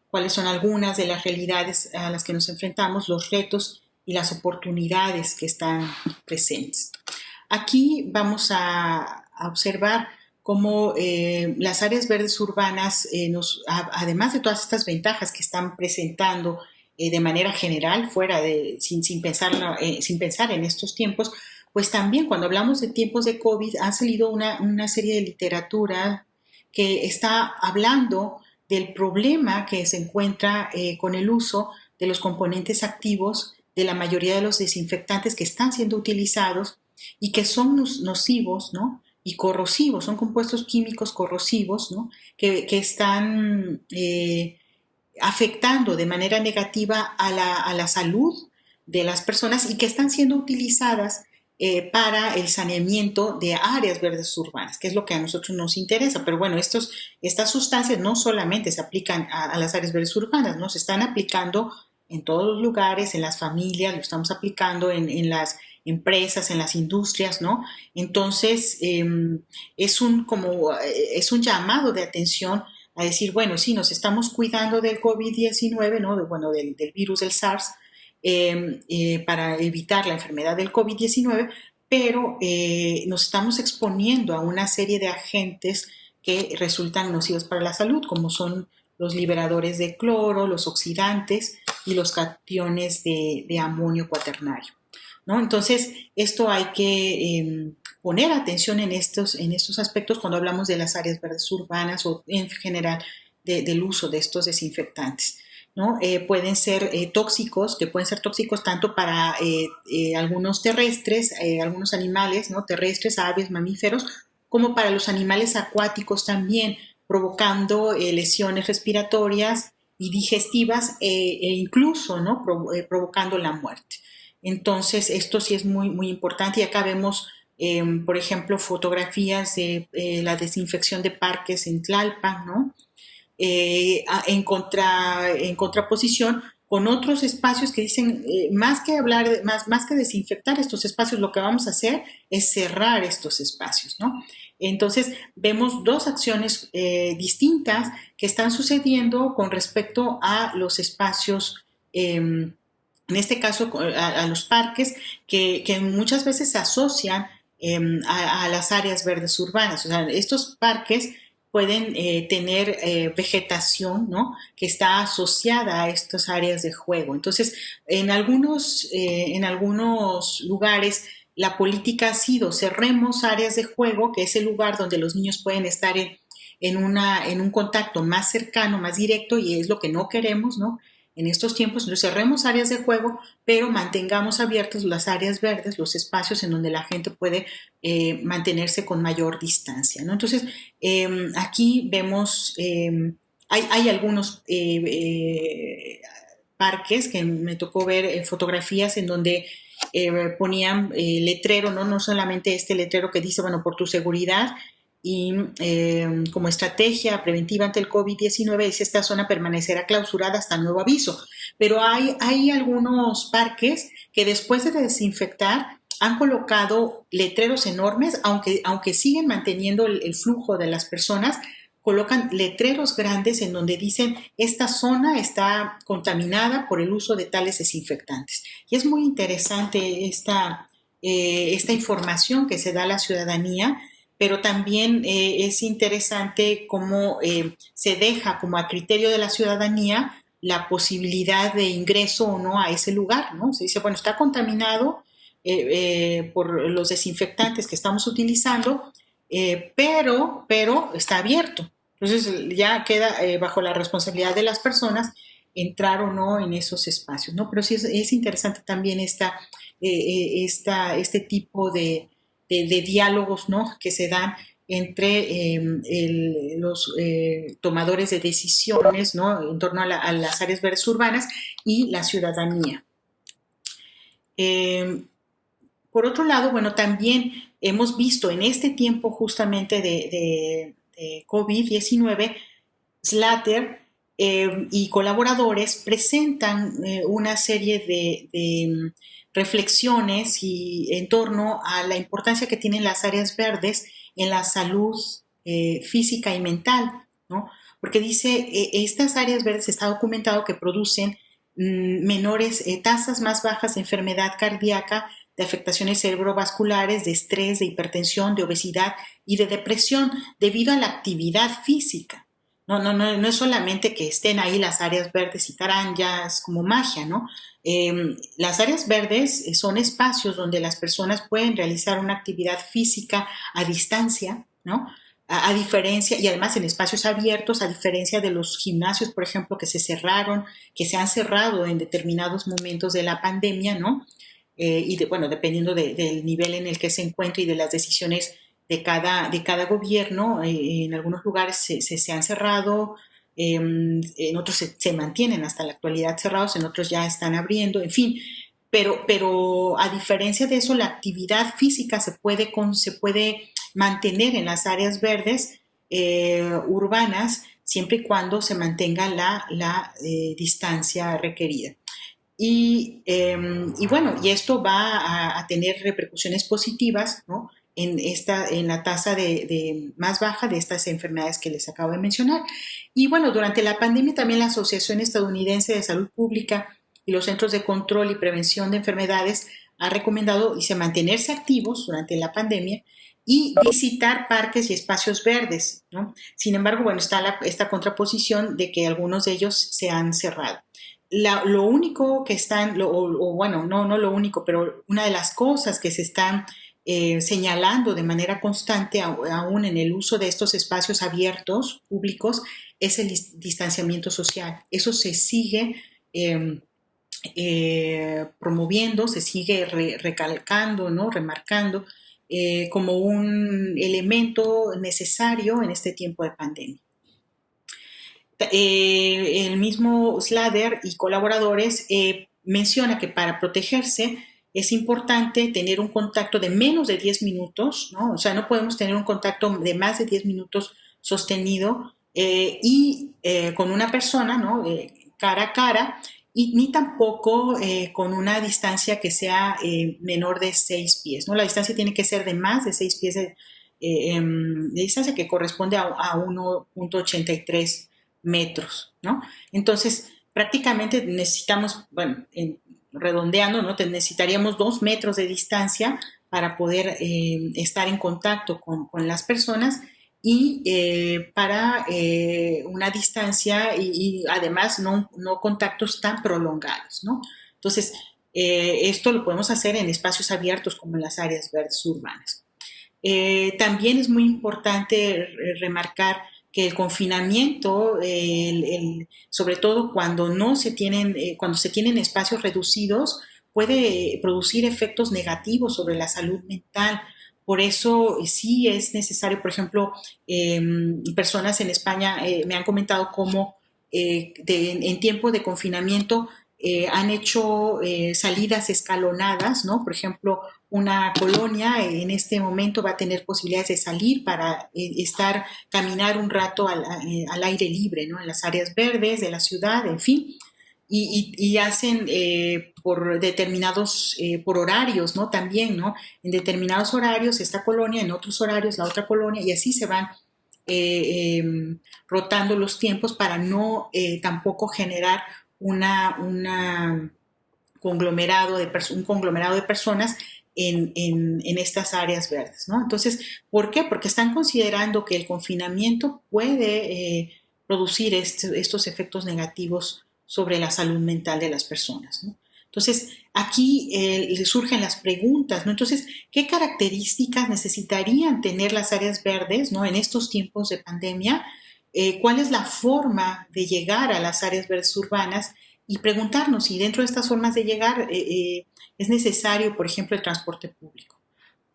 S2: cuáles son algunas de las realidades a las que nos enfrentamos, los retos y las oportunidades que están presentes. Aquí vamos a observar cómo las áreas verdes urbanas, además de todas estas ventajas que están presentando de manera general, sin pensar en estos tiempos, pues también cuando hablamos de tiempos de COVID ha salido una serie de literatura que está hablando del problema que se encuentra con el uso de los componentes activos de la mayoría de los desinfectantes que están siendo utilizados y que son nocivos, ¿no?, y corrosivos, son compuestos químicos corrosivos, ¿no?, que están afectando de manera negativa a la salud de las personas y que están siendo utilizadas para el saneamiento de áreas verdes urbanas, que es lo que a nosotros nos interesa. Pero bueno, estas sustancias no solamente se aplican a las áreas verdes urbanas, ¿no? Se están aplicando en todos los lugares, en las familias, lo estamos aplicando en las empresas, en las industrias, ¿no? Entonces, es un llamado de atención a decir, bueno, sí, nos estamos cuidando del COVID-19, ¿no? Del virus del SARS, para evitar la enfermedad del COVID-19, pero nos estamos exponiendo a una serie de agentes que resultan nocivos para la salud, como son los liberadores de cloro, los oxidantes y los cationes de amonio cuaternario, ¿no? Entonces, esto hay que poner atención en estos aspectos cuando hablamos de las áreas verdes urbanas o en general del uso de estos desinfectantes, ¿no? Pueden ser tóxicos, que pueden ser tóxicos tanto para algunos terrestres, algunos animales, ¿no?, terrestres, aves, mamíferos, como para los animales acuáticos también, provocando lesiones respiratorias y digestivas e incluso, ¿no?, provocando la muerte. Entonces, esto sí es muy, muy importante. Y acá vemos, por ejemplo, fotografías de la desinfección de parques en Tlalpan, ¿no?, en contraposición con otros espacios que dicen, más que desinfectar estos espacios, lo que vamos a hacer es cerrar estos espacios, ¿no? Entonces, vemos dos acciones distintas que están sucediendo con respecto a los espacios, en este caso a los parques, que muchas veces se asocian a las áreas verdes urbanas. O sea, estos parques pueden tener vegetación, ¿no?, que está asociada a estas áreas de juego. Entonces, en algunos lugares la política ha sido cerremos áreas de juego, que es el lugar donde los niños pueden estar en un contacto más cercano, más directo, y es lo que no queremos, ¿no? en estos tiempos. Entonces cerremos áreas de juego, pero mantengamos abiertas las áreas verdes, los espacios en donde la gente puede mantenerse con mayor distancia, ¿no? Entonces, aquí vemos, hay algunos parques que me tocó ver fotografías en donde ponían letrero, ¿no? No solamente este letrero que dice, bueno, por tu seguridad y como estrategia preventiva ante el COVID-19, dice, esta zona permanecerá clausurada hasta nuevo aviso. Pero hay algunos parques que después de desinfectar han colocado letreros enormes, aunque siguen manteniendo el flujo de las personas, colocan letreros grandes en donde dicen esta zona está contaminada por el uso de tales desinfectantes. Y es muy interesante esta información que se da a la ciudadanía, pero también es interesante cómo se deja como a criterio de la ciudadanía la posibilidad de ingreso o no a ese lugar, ¿no? Se dice, bueno, está contaminado por los desinfectantes que estamos utilizando, pero está abierto. Entonces ya queda bajo la responsabilidad de las personas entrar o no en esos espacios, ¿no? Pero sí es interesante también este tipo de diálogos, ¿no? Que se dan entre los tomadores de decisiones, ¿no? En torno a las áreas verdes urbanas y la ciudadanía. Por otro lado, bueno, también hemos visto en este tiempo justamente de COVID-19, Slatter y colaboradores presentan una serie de reflexiones en torno a la importancia que tienen las áreas verdes en la salud física y mental, ¿no? Porque dice, estas áreas verdes está documentado que producen menores tasas más bajas de enfermedad cardíaca, de afectaciones cerebrovasculares, de estrés, de hipertensión, de obesidad y de depresión debido a la actividad física. No es solamente que estén ahí las áreas verdes y tarán, ya es como magia, ¿no? Las áreas verdes son espacios donde las personas pueden realizar una actividad física a distancia, ¿no? A diferencia, y además en espacios abiertos, a diferencia de los gimnasios, por ejemplo, que se han cerrado en determinados momentos de la pandemia, ¿no? Bueno, dependiendo del nivel en el que se encuentra y de las decisiones de cada gobierno, en algunos lugares se han cerrado, en otros se mantienen hasta la actualidad cerrados, en otros ya están abriendo, en fin, pero a diferencia de eso, la actividad física se puede mantener en las áreas verdes urbanas siempre y cuando se mantenga la distancia requerida. Y bueno, y esto va a tener repercusiones positivas, ¿no? En la tasa más baja de estas enfermedades que les acabo de mencionar. Y bueno, durante la pandemia también la Asociación Estadounidense de Salud Pública y los Centros de Control y Prevención de Enfermedades ha recomendado mantenerse activos durante la pandemia y visitar parques y espacios verdes, ¿no? Sin embargo, bueno, está esta contraposición de que algunos de ellos se han cerrado. Lo único que están, bueno, no lo único, pero una de las cosas que se están señalando de manera constante aún en el uso de estos espacios abiertos, públicos, es el distanciamiento social. Eso se sigue promoviendo, se sigue recalcando, ¿no? Remarcando como un elemento necesario en este tiempo de pandemia. El mismo Slater y colaboradores menciona que para protegerse es importante tener un contacto de menos de 10 minutos, ¿no? O sea, no podemos tener un contacto de más de 10 minutos sostenido con una persona, ¿no? Cara a cara, y ni tampoco con una distancia que sea menor de 6 pies, ¿no? La distancia tiene que ser de más de 6 pies de distancia, que corresponde a 1.83 metros, ¿no? Entonces, prácticamente necesitamos, bueno, redondeando, ¿no? Necesitaríamos 2 metros de distancia para poder estar en contacto con las personas y para una distancia y además no contactos tan prolongados, ¿no? Entonces, esto lo podemos hacer en espacios abiertos como en las áreas verdes urbanas. También es muy importante remarcar que el confinamiento, sobre todo cuando se tienen espacios reducidos, puede producir efectos negativos sobre la salud mental. Por eso sí es necesario, por ejemplo, personas en España me han comentado cómo en tiempo de confinamiento han hecho salidas escalonadas, ¿no? Por ejemplo, una colonia en este momento va a tener posibilidades de salir para caminar un rato al aire libre, ¿no? En las áreas verdes de la ciudad, en fin. Y hacen por determinados, por horarios, ¿no? También, ¿no? En determinados horarios esta colonia, en otros horarios la otra colonia, y así se van rotando los tiempos para no tampoco generar un conglomerado de personas en estas áreas verdes, ¿no? Entonces, ¿por qué? Porque están considerando que el confinamiento puede producir estos efectos negativos sobre la salud mental de las personas, ¿no? Entonces, aquí surgen las preguntas, ¿no? Entonces, ¿qué características necesitarían tener las áreas verdes, ¿no? En estos tiempos de pandemia? ¿Cuál es la forma de llegar a las áreas verdes urbanas? Y preguntarnos si dentro de estas formas de llegar es necesario, por ejemplo, el transporte público.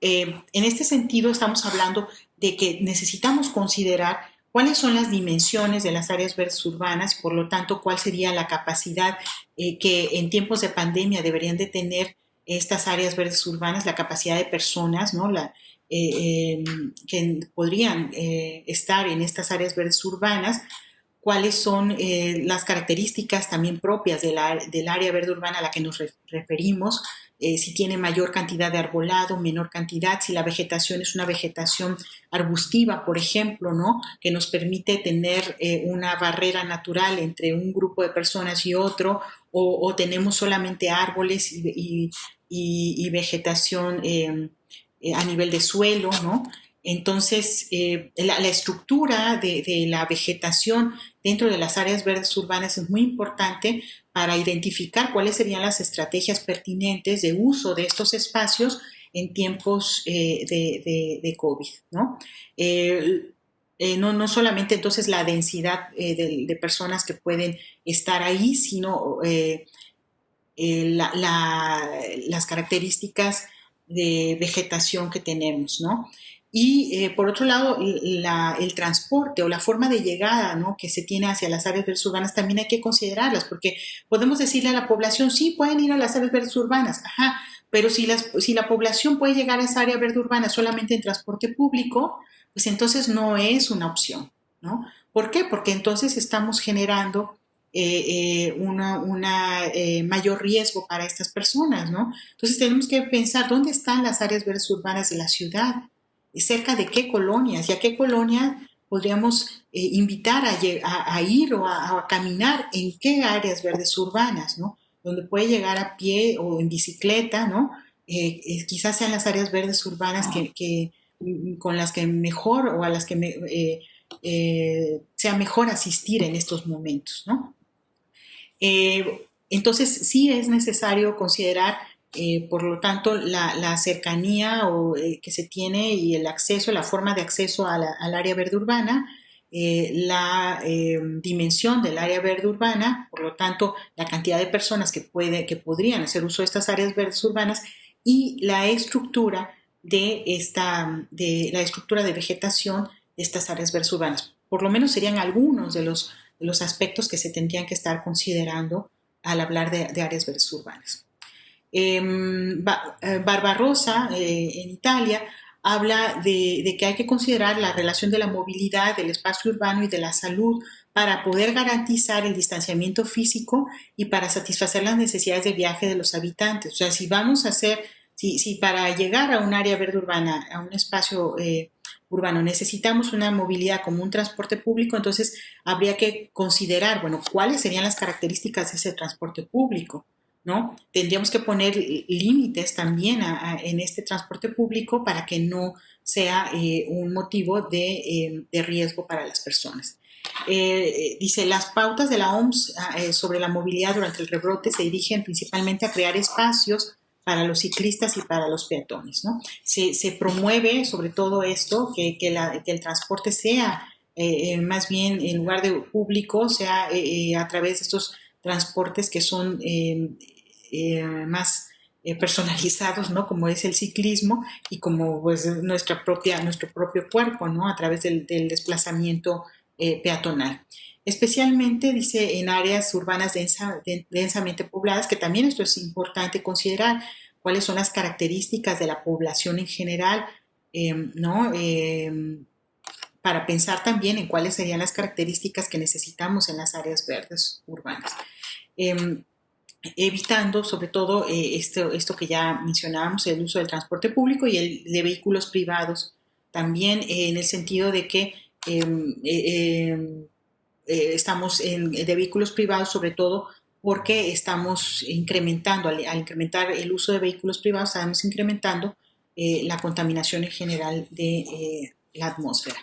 S2: En este sentido, estamos hablando de que necesitamos considerar cuáles son las dimensiones de las áreas verdes urbanas y, por lo tanto, cuál sería la capacidad que en tiempos de pandemia deberían de tener estas áreas verdes urbanas, la capacidad de personas, ¿no? Que podrían estar en estas áreas verdes urbanas, cuáles son las características también propias del área verde urbana a la que nos referimos, si tiene mayor cantidad de arbolado, menor cantidad, si la vegetación es una vegetación arbustiva, por ejemplo, ¿no? Que nos permite tener una barrera natural entre un grupo de personas y otro, o tenemos solamente árboles y vegetación a nivel de suelo, ¿no? Entonces, la estructura de la vegetación dentro de las áreas verdes urbanas es muy importante para identificar cuáles serían las estrategias pertinentes de uso de estos espacios en tiempos de COVID, ¿no? No solamente entonces la densidad de personas que pueden estar ahí, sino las características de vegetación que tenemos, ¿no? Y por otro lado, el transporte o la forma de llegada, ¿no? Que se tiene hacia las áreas verdes urbanas también hay que considerarlas, porque podemos decirle a la población, sí, pueden ir a las áreas verdes urbanas, ajá, pero si la población puede llegar a esa área verde urbana solamente en transporte público, pues entonces no es una opción, ¿no? ¿Por qué? Porque entonces estamos generando mayor riesgo para estas personas, ¿no? Entonces tenemos que pensar dónde están las áreas verdes urbanas de la ciudad, cerca de qué colonias y a qué colonia podríamos invitar a ir o a caminar, en qué áreas verdes urbanas, ¿no? Donde puede llegar a pie o en bicicleta, ¿no? Quizás sean las áreas verdes urbanas con las que mejor o a las que sea mejor asistir en estos momentos, ¿no? Entonces sí es necesario considerar por lo tanto la cercanía que se tiene y el acceso, la forma de acceso al área verde urbana, la dimensión del área verde urbana, por lo tanto la cantidad de personas que podrían hacer uso de estas áreas verdes urbanas y la estructura de vegetación de estas áreas verdes urbanas. Por lo menos serían algunos de los aspectos que se tendrían que estar considerando al hablar de áreas verdes urbanas. Barbarossa, en Italia, habla de que hay que considerar la relación de la movilidad, del espacio urbano y de la salud para poder garantizar el distanciamiento físico y para satisfacer las necesidades de viaje de los habitantes. O sea, si para llegar a un área verde urbana, a un espacio urbano, necesitamos una movilidad como un transporte público, entonces habría que considerar, bueno, cuáles serían las características de ese transporte público, ¿no? Tendríamos que poner límites también en este transporte público para que no sea un motivo de riesgo para las personas. Dice, las pautas de la OMS sobre la movilidad durante el rebrote se dirigen principalmente a crear espacios para los ciclistas y para los peatones, ¿no? Se promueve sobre todo esto, que el transporte sea más bien en lugar de público, sea a través de estos transportes que son más personalizados, ¿no? Como es el ciclismo y como pues nuestro propio cuerpo, ¿no? A través del desplazamiento peatonal. Especialmente, dice, en áreas urbanas densamente pobladas, que también esto es importante considerar, cuáles son las características de la población en general, ¿no? Para pensar también en cuáles serían las características que necesitamos en las áreas verdes urbanas. Evitando sobre todo esto que ya mencionábamos, el uso del transporte público y el de vehículos privados, también en el sentido de que estamos de vehículos privados sobre todo porque estamos incrementando, al incrementar el uso de vehículos privados, estamos incrementando la contaminación en general de la atmósfera.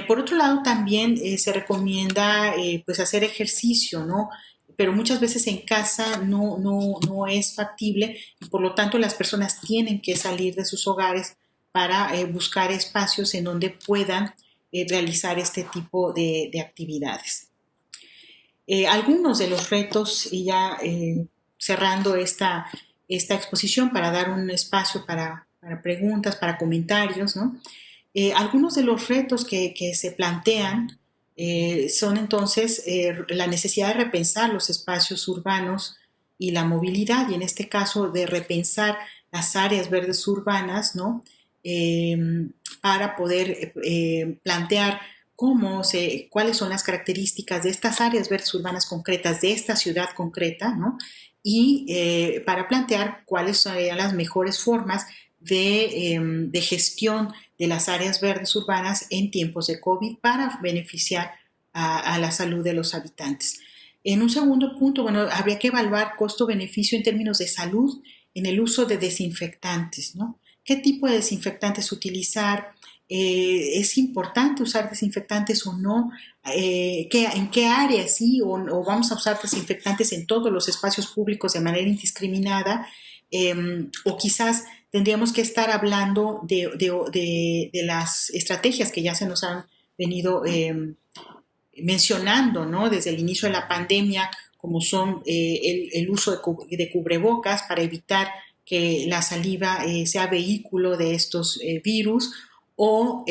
S2: Por otro lado, también se recomienda pues hacer ejercicio, ¿no? Pero muchas veces en casa no es factible y por lo tanto las personas tienen que salir de sus hogares para buscar espacios en donde puedan realizar este tipo de actividades. Algunos de los retos, y ya cerrando esta exposición para dar un espacio para preguntas, para comentarios, ¿no? Algunos de los retos que se plantean son entonces la necesidad de repensar los espacios urbanos y la movilidad, y en este caso de repensar las áreas verdes urbanas, ¿no? Para poder plantear cuáles son las características de estas áreas verdes urbanas concretas, de esta ciudad concreta, ¿no? Y para plantear cuáles serían las mejores formas de gestión de las áreas verdes urbanas en tiempos de COVID para beneficiar a la salud de los habitantes. En un segundo punto, bueno, habría que evaluar costo-beneficio en términos de salud en el uso de desinfectantes, ¿no? ¿Qué tipo de desinfectantes utilizar? ¿Es importante usar desinfectantes o no? ¿En qué áreas sí o vamos a usar desinfectantes en todos los espacios públicos de manera indiscriminada? O quizás tendríamos que estar hablando de las estrategias que ya se nos han venido mencionando, ¿no? Desde el inicio de la pandemia, como son el uso de cubrebocas para evitar que la saliva sea vehículo de estos virus, o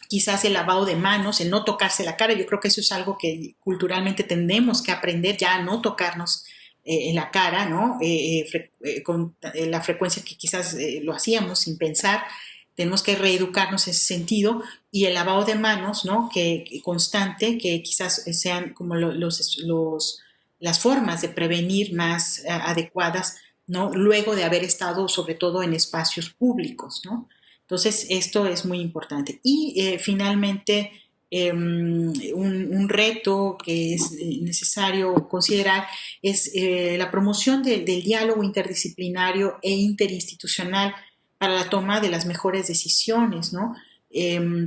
S2: quizás el lavado de manos, el no tocarse la cara. Yo creo que eso es algo que culturalmente tenemos que aprender ya a no tocarnos en la cara, ¿no? Con la frecuencia que quizás lo hacíamos sin pensar. Tenemos que reeducarnos en ese sentido, y el lavado de manos, ¿no? Que constante, que quizás sean como las formas de prevenir más adecuadas, ¿no? Luego de haber estado sobre todo en espacios públicos, ¿no? Entonces, esto es muy importante. Y finalmente, un reto que es necesario considerar es la promoción del diálogo interdisciplinario e interinstitucional para la toma de las mejores decisiones, ¿no?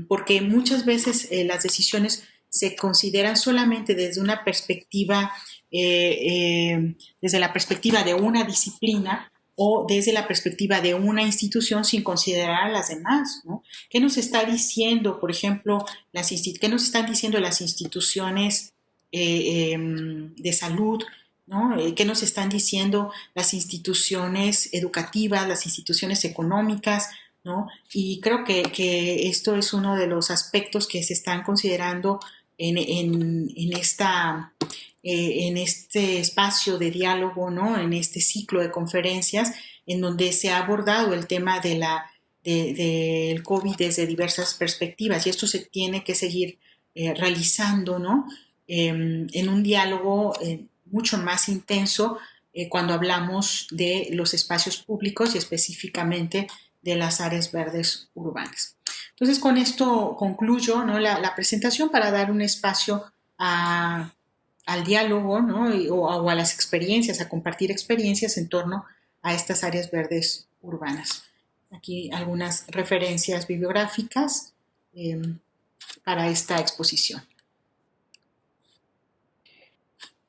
S2: Porque muchas veces las decisiones se consideran solamente desde una perspectiva, desde la perspectiva de una disciplina o desde la perspectiva de una institución sin considerar a las demás, ¿no? ¿Qué nos está diciendo, por ejemplo, qué nos están diciendo las instituciones de salud, ¿no? ¿Qué nos están diciendo las instituciones educativas, las instituciones económicas, ¿no? Y creo que esto es uno de los aspectos que se están considerando en este espacio de diálogo, ¿no? En este ciclo de conferencias en donde se ha abordado el tema del COVID desde diversas perspectivas, y esto se tiene que seguir realizando, ¿no? En un diálogo mucho más intenso cuando hablamos de los espacios públicos y específicamente de las áreas verdes urbanas. Entonces, con esto concluyo, ¿no? la presentación para dar un espacio al diálogo, ¿no? o a las experiencias, a compartir experiencias en torno a estas áreas verdes urbanas. Aquí algunas referencias bibliográficas para esta exposición.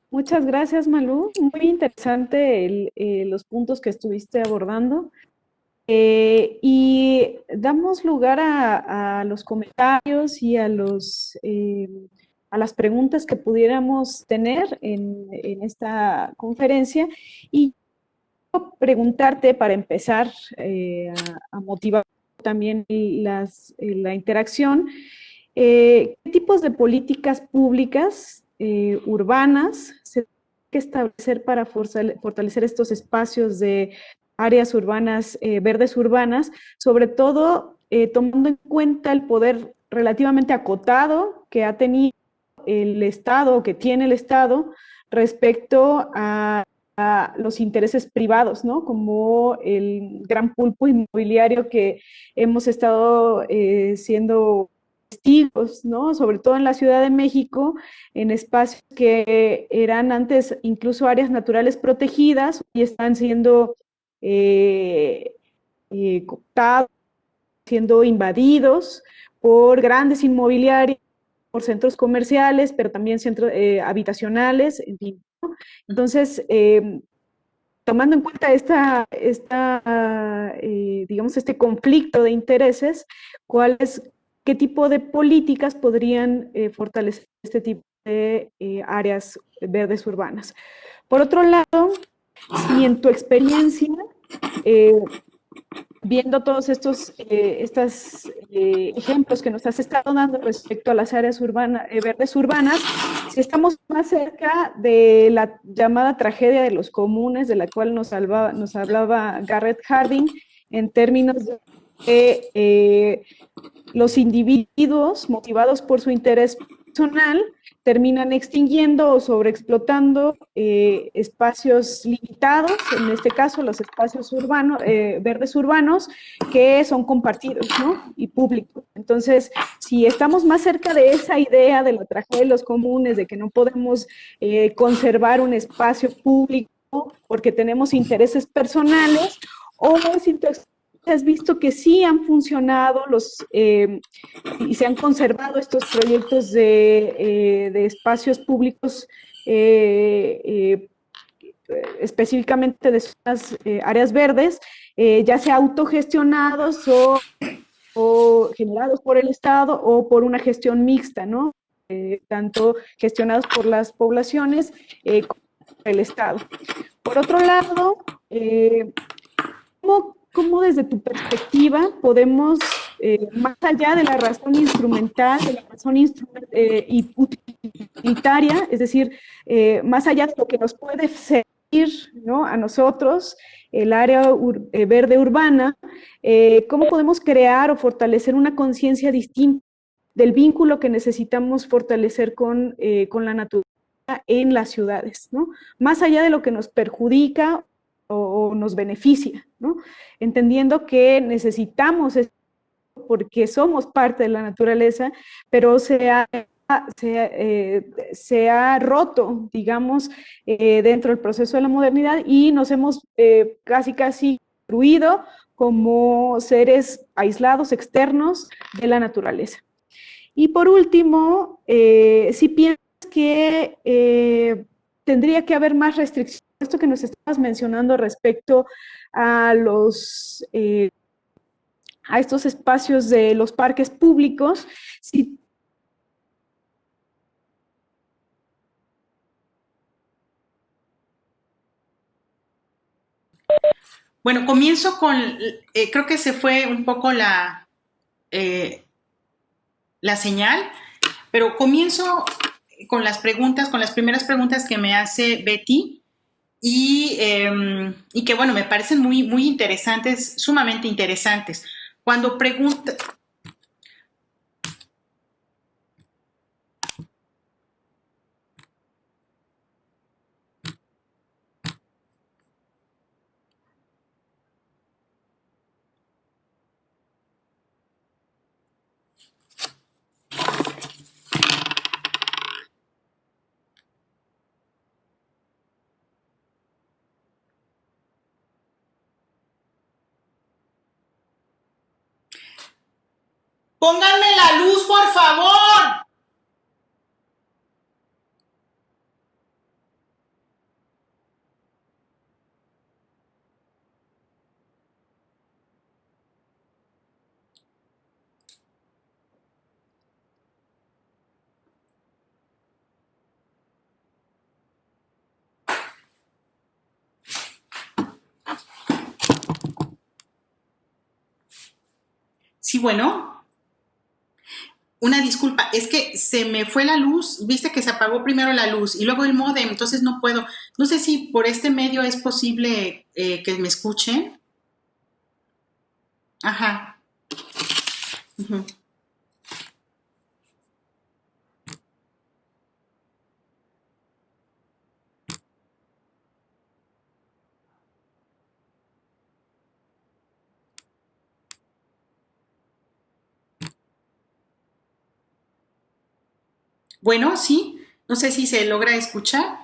S1: Muchas gracias, Malú. Muy interesante los puntos que estuviste abordando. Y damos lugar a los comentarios y a las preguntas que pudiéramos tener en esta conferencia. Y preguntarte para empezar a motivar también la interacción, ¿qué tipos de políticas públicas urbanas se tienen que establecer para fortalecer estos espacios de áreas urbanas, verdes urbanas, sobre todo tomando en cuenta el poder relativamente acotado que ha tenido el Estado, que tiene el Estado, respecto a los intereses privados, ¿no? Como el gran pulpo inmobiliario que hemos estado siendo testigos, ¿no? Sobre todo en la Ciudad de México, en espacios que eran antes incluso áreas naturales protegidas y están siendo cooptados, siendo invadidos por grandes inmobiliarios, por centros comerciales, pero también centros habitacionales, en fin, ¿no? Entonces, tomando en cuenta digamos, este conflicto de intereses, qué tipo de políticas podrían fortalecer este tipo de áreas verdes urbanas? Por otro lado, si en tu experiencia, viendo todos estos ejemplos que nos has estado dando respecto a las áreas verdes urbanas, si estamos más cerca de la llamada tragedia de los comunes, de la cual nos hablaba Garrett Hardin, en términos de los individuos motivados por su interés personal terminan extinguiendo o sobreexplotando espacios limitados, en este caso los espacios urbanos, verdes urbanos, que son compartidos, ¿no? Y públicos. Entonces, si estamos más cerca de esa idea de la tragedia de los comunes, de que no podemos conservar un espacio público porque tenemos intereses personales, o si has visto que sí han funcionado y se han conservado estos proyectos de espacios públicos específicamente de zonas, áreas verdes, ya sea autogestionados o generados por el Estado o por una gestión mixta, ¿no? Tanto gestionados por las poblaciones como por el Estado. Por otro lado, ¿cómo desde tu perspectiva podemos, más allá de la razón instrumental, de la razón utilitaria, es decir, más allá de lo que nos puede servir, ¿no?, a nosotros, el área verde urbana, cómo podemos crear o fortalecer una conciencia distinta del vínculo que necesitamos fortalecer con la naturaleza en las ciudades, ¿no? Más allá de lo que nos perjudica o nos beneficia, ¿no? Entendiendo que necesitamos esto porque somos parte de la naturaleza, pero se ha roto, digamos, dentro del proceso de la modernidad y nos hemos casi construido como seres aislados, externos de la naturaleza. Y por último, si piensas que tendría que haber más restricciones, esto que nos estabas mencionando respecto a a estos espacios de los parques públicos, si
S2: Bueno, comienzo con, creo que se fue un poco la señal, pero comienzo con las preguntas, con las primeras preguntas que me hace Betty y que, bueno, me parecen muy, muy interesantes, sumamente interesantes. Cuando pregunta... Sí, bueno, una disculpa, es que se me fue la luz, viste que se apagó primero la luz y luego el módem, entonces no puedo. No sé si por este medio es posible que me escuchen. Ajá. Ujú. Bueno, sí, no sé si se logra escuchar.